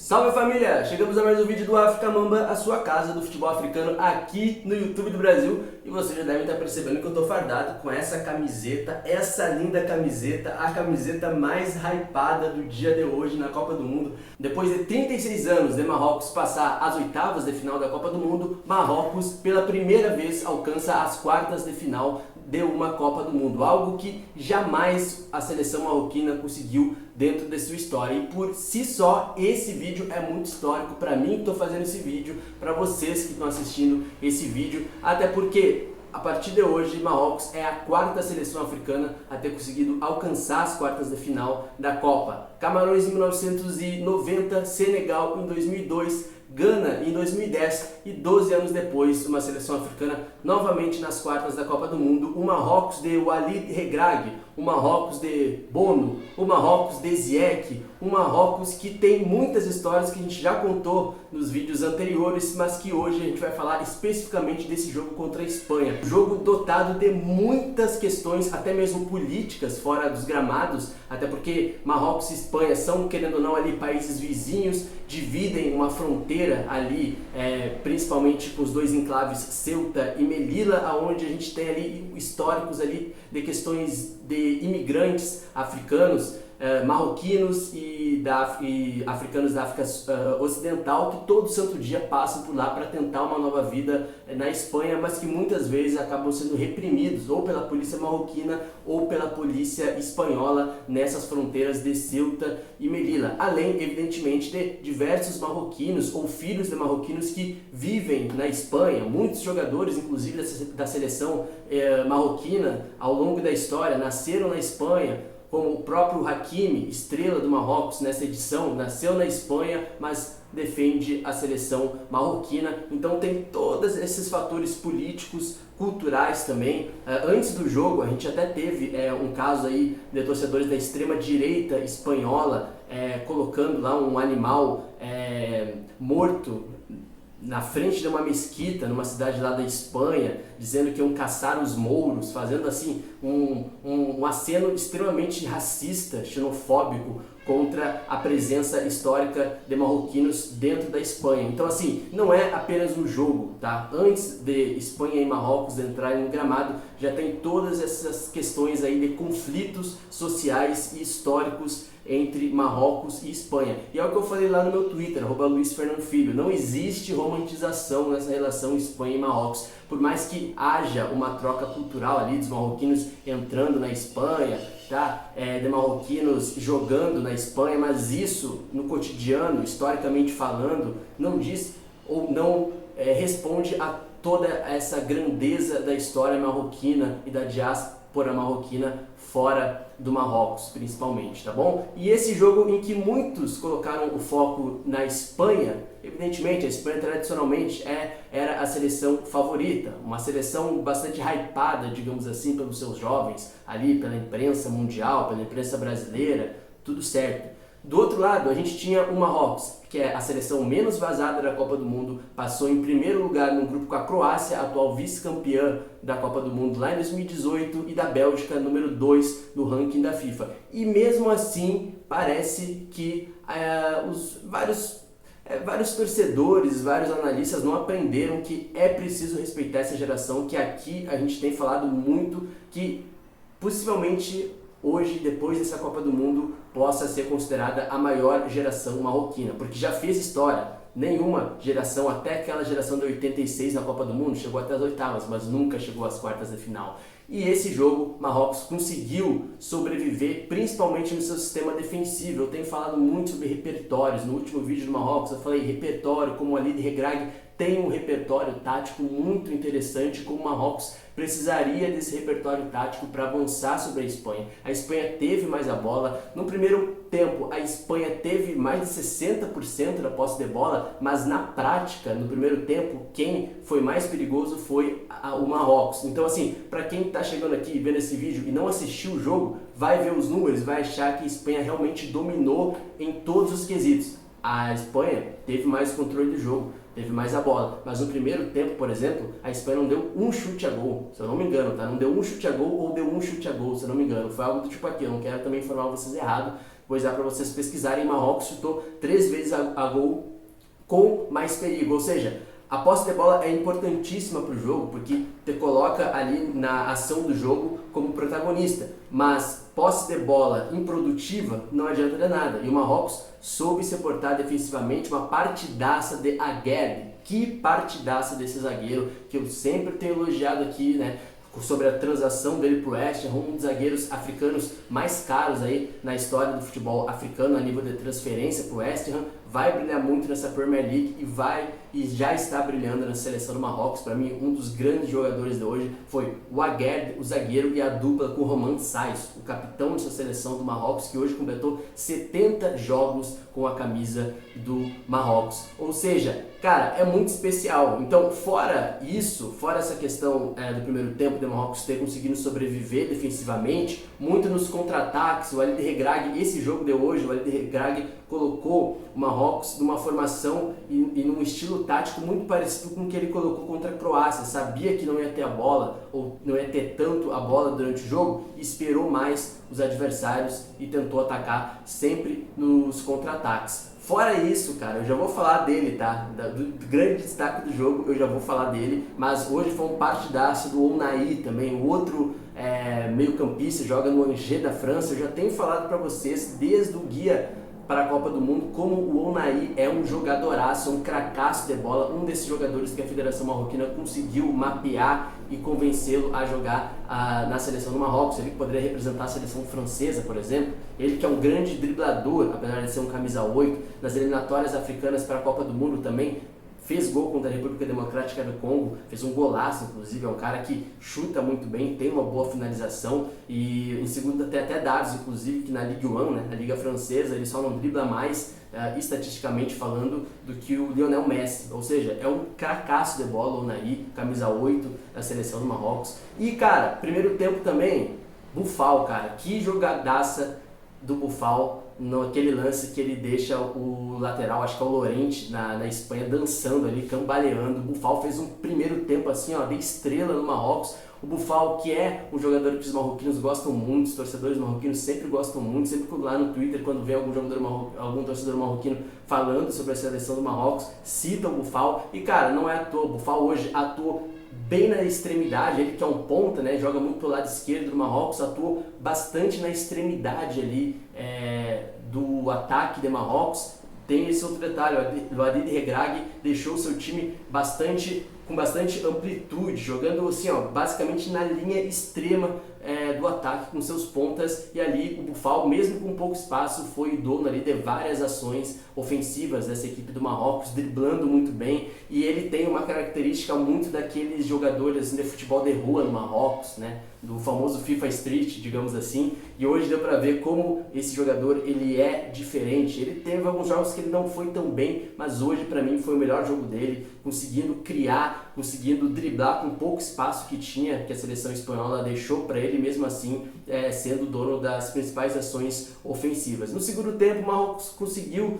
Salve família! Chegamos a mais um vídeo do África Mamba, a sua casa do futebol africano aqui no YouTube do Brasil. E vocês já devem estar percebendo que eu estou fardado com essa camiseta, essa linda camiseta, a camiseta mais hypada do dia de hoje na Copa do Mundo. Depois de 36 anos de Marrocos passar às oitavas de final da Copa do Mundo, Marrocos pela primeira vez alcança as quartas de final de uma Copa do Mundo, algo que jamais a seleção marroquina conseguiu dentro de sua história. E por si só, esse vídeo é muito histórico para mim que estou fazendo esse vídeo, para vocês que estão assistindo esse vídeo, até porque a partir de hoje, Marrocos é a quarta seleção africana a ter conseguido alcançar as quartas de final da Copa. Camarões em 1990, Senegal em 2002, Gana em 2010 e 12 anos depois, uma seleção africana novamente nas quartas da Copa do Mundo, o Marrocos de Walid Regragui, o Marrocos de Bono, o Marrocos de Ziyech, um Marrocos que tem muitas histórias que a gente já contou nos vídeos anteriores, mas que hoje a gente vai falar especificamente desse jogo contra a Espanha. Jogo dotado de muitas questões, até mesmo políticas, fora dos gramados, até porque Marrocos e Espanha são, querendo ou não, ali países vizinhos, dividem uma fronteira ali, principalmente com os dois enclaves Ceuta e Melilla, onde a gente tem ali históricos ali de questões de imigrantes africanos, marroquinos e africanos da África Ocidental, que todo santo dia passam por lá para tentar uma nova vida na Espanha, mas que muitas vezes acabam sendo reprimidos ou pela polícia marroquina ou pela polícia espanhola nessas fronteiras de Ceuta e Melilla. Além, evidentemente, de diversos marroquinos ou filhos de marroquinos que vivem na Espanha, muitos jogadores, inclusive da seleção marroquina, ao longo da história, nasceram na Espanha, como o próprio Hakimi, estrela do Marrocos nessa edição, nasceu na Espanha, mas defende a seleção marroquina. Então tem todos esses fatores políticos, culturais também. Antes do jogo, a gente até teve um caso aí de torcedores da extrema direita espanhola colocando lá um animal morto na frente de uma mesquita, numa cidade lá da Espanha, dizendo que iam caçar os mouros, fazendo assim um aceno extremamente racista, xenofóbico, contra a presença histórica de marroquinos dentro da Espanha. Então assim, não é apenas um jogo, tá? Antes de Espanha e Marrocos entrarem no gramado, já tem todas essas questões aí de conflitos sociais e históricos entre Marrocos e Espanha. E é o que eu falei lá no meu Twitter, @LuizFernandoFilho. Não existe romantização nessa relação Espanha e Marrocos. Por mais que haja uma troca cultural ali dos marroquinos entrando na Espanha, tá? De marroquinos jogando na Espanha, mas isso no cotidiano, historicamente falando, não diz ou não responde a toda essa grandeza da história marroquina e da diáspora marroquina fora do Marrocos, principalmente, tá bom? E esse jogo em que muitos colocaram o foco na Espanha, evidentemente a Espanha tradicionalmente era a seleção favorita, uma seleção bastante hypada, digamos assim, pelos seus jovens, ali pela imprensa mundial, pela imprensa brasileira, tudo certo. Do outro lado, a gente tinha o Marrocos, que é a seleção menos vazada da Copa do Mundo, passou em primeiro lugar no grupo com a Croácia, atual vice-campeã da Copa do Mundo lá em 2018, e da Bélgica, número 2 no ranking da FIFA. E mesmo assim, parece que os vários torcedores, vários analistas não aprenderam que é preciso respeitar essa geração, que aqui a gente tem falado muito, que possivelmente hoje, depois dessa Copa do Mundo, possa ser considerada a maior geração marroquina, porque já fez história. Nenhuma geração, até aquela geração de 86 na Copa do Mundo, chegou até as oitavas, mas nunca chegou às quartas de final. E esse jogo, Marrocos conseguiu sobreviver, principalmente no seu sistema defensivo. Eu tenho falado muito sobre repertórios. No último vídeo do Marrocos eu falei repertório, como ali de Regragui tem um repertório tático muito interessante, como o Marrocos precisaria desse repertório tático para avançar sobre a Espanha. A Espanha teve mais a bola. No primeiro tempo, a Espanha teve mais de 60% da posse de bola, mas na prática, no primeiro tempo, quem foi mais perigoso foi o Marrocos. Então assim, para quem está chegando aqui vendo esse vídeo e não assistiu o jogo, vai ver os números, vai achar que a Espanha realmente dominou em todos os quesitos. A Espanha teve mais controle do jogo, teve mais a bola, mas no primeiro tempo, por exemplo, a Espanha não deu um chute a gol, se eu não me engano, tá? Não deu um chute a gol ou deu um chute a gol, se eu não me engano. Foi algo do tipo aqui, eu não quero também informar vocês errado, Vou dar para vocês pesquisarem. Marrocos chutou 3 vezes a gol com mais perigo, ou seja, a posse de bola é importantíssima para o jogo, porque te coloca ali na ação do jogo como protagonista, mas posse de bola improdutiva não adianta de nada, e o Marrocos soube se portar defensivamente, uma partidaça de Aguerd. Que partidaça desse zagueiro, que eu sempre tenho elogiado aqui, né? Sobre a transação dele pro West Ham, um dos zagueiros africanos mais caros aí na história do futebol africano a nível de transferência pro West Ham, vai brilhar muito nessa Premier League e já está brilhando na seleção do Marrocos. Para mim, um dos grandes jogadores de hoje foi o Aguerd, o zagueiro, e a dupla com o Romain Saïss, o capitão dessa seleção do Marrocos, que hoje completou 70 jogos com a camisa do Marrocos. Ou seja, cara, é muito especial. Então, fora isso, fora essa questão do primeiro tempo de Marrocos ter conseguido sobreviver defensivamente, muito nos contra-ataques, o Walid Regragui, esse jogo de hoje, o Walid Regragui colocou o Marrocos numa formação e num estilo tático muito parecido com o que ele colocou contra a Croácia. Sabia que não ia ter a bola, ou não ia ter tanto a bola durante o jogo, e esperou mais os adversários e tentou atacar sempre nos contra-ataques. Fora isso, cara, eu já vou falar dele, tá? Do grande destaque do jogo, eu já vou falar dele, mas hoje foi um partidaço do Ounahi também, o outro meio-campista, joga no Angers da França. Eu já tenho falado para vocês desde o guia para a Copa do Mundo como o Ounahi é um jogadoraço, um cracaço de bola, um desses jogadores que a Federação Marroquina conseguiu mapear e convencê-lo a jogar na seleção do Marrocos. Ele poderia representar a seleção francesa, por exemplo. Ele que é um grande driblador, apesar de ser um camisa 8, nas eliminatórias africanas para a Copa do Mundo também fez gol contra a República Democrática do Congo, fez um golaço, inclusive. É um cara que chuta muito bem, tem uma boa finalização, e em segundo tem até dados, inclusive, que na Ligue 1, né, na Liga Francesa, ele só não dribla mais, estatisticamente falando, do que o Lionel Messi. Ou seja, é um cracaço de bola, o Ounahi, camisa 8 da seleção do Marrocos. E, cara, primeiro tempo também, Boufal, cara, que jogadaça do Boufal, naquele lance que ele deixa o lateral, acho que é o Llorente, na Espanha, dançando ali, cambaleando. O Boufal fez um primeiro tempo assim, ó, de estrela no Marrocos. O Boufal, que é um jogador que os marroquinos gostam muito, os torcedores marroquinos sempre gostam muito, sempre lá no Twitter, quando vê algum torcedor marroquino falando sobre a seleção do Marrocos, cita o Boufal. E, cara, não é à toa, o Boufal hoje atuou bem na extremidade, ele que é um ponta, né, joga muito pelo lado esquerdo do Marrocos, atuou bastante na extremidade ali do ataque de Marrocos. Tem esse outro detalhe, o Walid Regragui deixou o seu time com bastante amplitude, jogando assim, ó, basicamente na linha extrema do ataque com seus pontas, e ali o Boufal, mesmo com pouco espaço, foi dono ali de várias ações ofensivas dessa equipe do Marrocos, driblando muito bem. E ele tem uma característica muito daqueles jogadores de futebol de rua no Marrocos, né, do famoso FIFA Street, digamos assim. E hoje deu para ver como esse jogador ele é diferente. Ele teve alguns jogos que ele não foi tão bem, mas hoje para mim foi o melhor jogo dele, conseguindo criar, conseguindo driblar com pouco espaço que tinha, que a seleção espanhola deixou para ele, mesmo assim sendo dono das principais ações ofensivas. No segundo tempo, o Marrocos conseguiu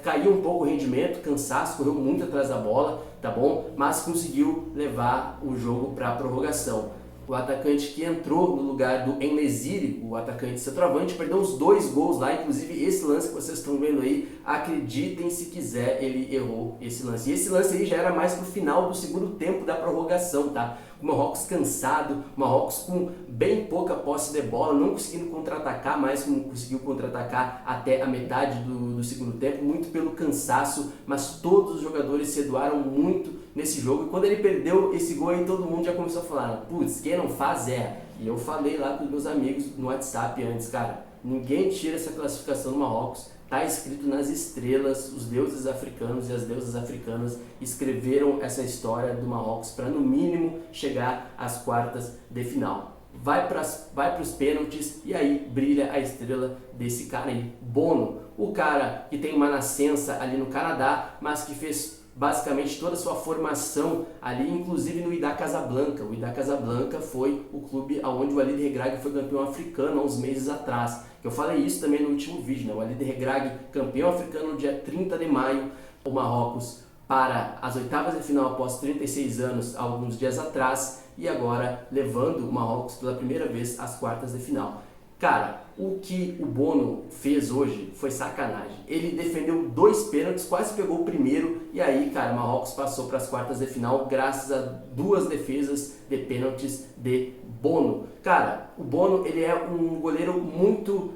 cair um pouco o rendimento, cansaço, correu muito atrás da bola, tá bom? Mas conseguiu levar o jogo para a prorrogação. O atacante que entrou no lugar do En-Nesyri, o atacante centroavante, perdeu os 2 gols lá, inclusive esse lance que vocês estão vendo aí, acreditem se quiser, ele errou esse lance. E esse lance aí já era mais pro final do segundo tempo da prorrogação, tá? O Marrocos cansado, o Marrocos com bem pouca posse de bola, não conseguindo contra-atacar mais como conseguiu contra-atacar até a metade do segundo tempo, muito pelo cansaço, mas todos os jogadores se doaram muito nesse jogo. E quando ele perdeu esse gol aí, todo mundo já começou a falar, putz, quem não faz erra. E eu falei lá com os meus amigos no WhatsApp antes, cara, ninguém tira essa classificação do Marrocos. Está escrito nas estrelas, os deuses africanos e as deusas africanas escreveram essa história do Marrocos para, no mínimo, chegar às quartas de final. Vai para os pênaltis e aí brilha a estrela desse cara aí, Bono. O cara que tem uma nascença ali no Canadá, mas que fez basicamente toda a sua formação ali, inclusive no Wydad Casablanca. O Wydad Casablanca foi o clube onde o Walid Regragui foi campeão africano há uns meses atrás. Eu falei isso também no último vídeo, né? O Walid Regragui, campeão africano no dia 30 de maio, o Marrocos para as oitavas de final após 36 anos, alguns dias atrás, e agora levando o Marrocos pela primeira vez às quartas de final. Cara, o que o Bono fez hoje foi sacanagem. Ele defendeu 2 pênaltis, quase pegou o primeiro e aí, cara, Marrocos passou para as quartas de final graças a 2 defesas de pênaltis de Bono. Cara, o Bono ele é um goleiro muito,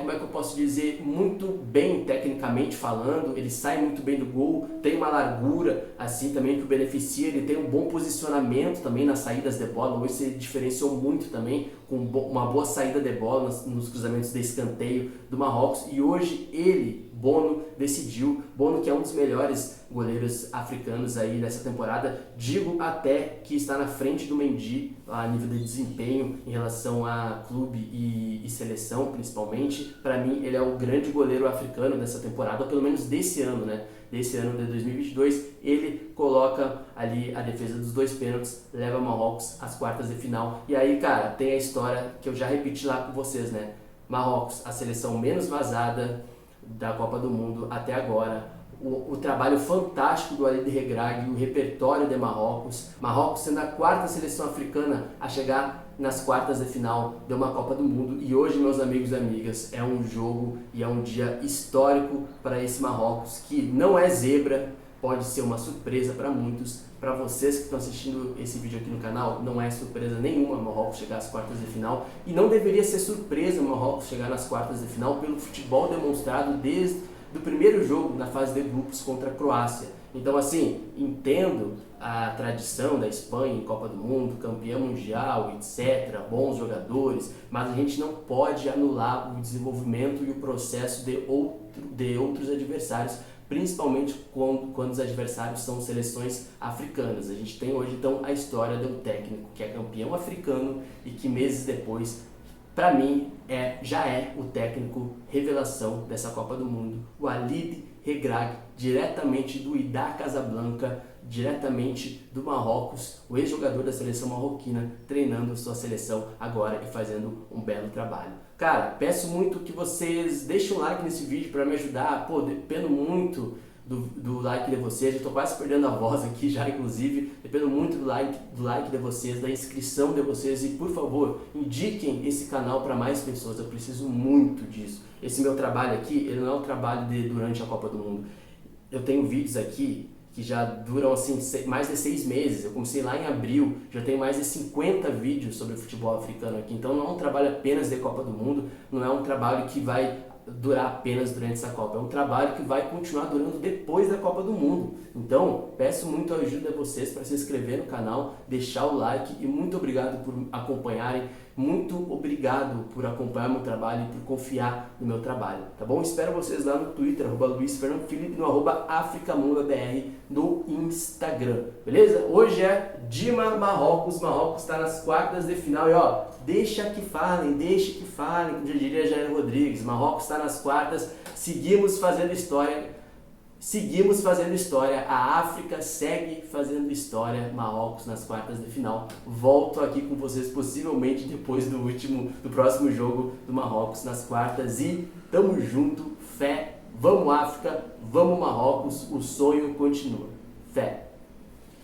como é que eu posso dizer, muito bem tecnicamente falando, ele sai muito bem do gol, tem uma largura assim também que o beneficia, ele tem um bom posicionamento também nas saídas de bola, hoje se diferenciou muito também com uma boa saída de bola nos cruzamentos de escanteio do Marrocos e hoje ele, Bono, decidiu, Bono que é um dos melhores goleiros africanos aí dessa temporada, digo até que está na frente do Mendy a nível de desempenho em relação a clube e seleção principalmente. Para mim ele é o grande goleiro africano dessa temporada, ou pelo menos desse ano, né? Desse ano de 2022, ele coloca ali a defesa dos 2 pênaltis, leva Marrocos às quartas de final. E aí, cara, tem a história que eu já repeti lá com vocês, né? Marrocos, a seleção menos vazada da Copa do Mundo até agora. O trabalho fantástico do Walid Regragui, o repertório de Marrocos. Marrocos sendo a 4ª seleção africana a chegar nas quartas de final de uma Copa do Mundo. E hoje, meus amigos e amigas, é um jogo e é um dia histórico para esse Marrocos, que não é zebra, pode ser uma surpresa para muitos. Para vocês que estão assistindo esse vídeo aqui no canal, não é surpresa nenhuma Marrocos chegar às quartas de final. E não deveria ser surpresa Marrocos chegar nas quartas de final pelo futebol demonstrado desde do primeiro jogo na fase de grupos contra a Croácia. Então, assim, entendo a tradição da Espanha em Copa do Mundo, campeão mundial, etc., bons jogadores, mas a gente não pode anular o desenvolvimento e o processo de outros adversários, principalmente quando os adversários são seleções africanas. A gente tem hoje, então, a história de um técnico que é campeão africano e que meses depois, para mim, já é o técnico revelação dessa Copa do Mundo, o Walid Regragui, diretamente do Wydad Casablanca, diretamente do Marrocos, o ex-jogador da seleção marroquina, treinando sua seleção agora e fazendo um belo trabalho. Cara, peço muito que vocês deixem um like nesse vídeo para me ajudar, pô, dependo muito do like de vocês, eu estou quase perdendo a voz aqui já, inclusive, dependo muito do like de vocês, da inscrição de vocês e, por favor, indiquem esse canal para mais pessoas, eu preciso muito disso. Esse meu trabalho aqui, ele não é um trabalho durante a Copa do Mundo. Eu tenho vídeos aqui que já duram assim mais de 6 meses, eu comecei lá em abril, já tenho mais de 50 vídeos sobre o futebol africano aqui, então não é um trabalho apenas de Copa do Mundo, não é um trabalho que vai durar apenas durante essa Copa, é um trabalho que vai continuar durando depois da Copa do Mundo. Então, peço muito a ajuda de vocês para se inscrever no canal, deixar o like e muito obrigado por acompanharem, muito obrigado por acompanhar meu trabalho e por confiar no meu trabalho, tá bom? Espero vocês lá no Twitter, @LuizFernandoPhilip, no @AfricaMundoBR no Instagram, beleza? Hoje é Dima Marrocos, Marrocos está nas quartas de final e ó, deixa que falem, como já diria Jair Rodrigues, Marrocos está nas quartas, seguimos fazendo história, a África segue fazendo história, Marrocos nas quartas de final. Volto aqui com vocês possivelmente depois do próximo jogo do Marrocos nas quartas e tamo junto, fé, vamos África, vamos Marrocos, o sonho continua, fé.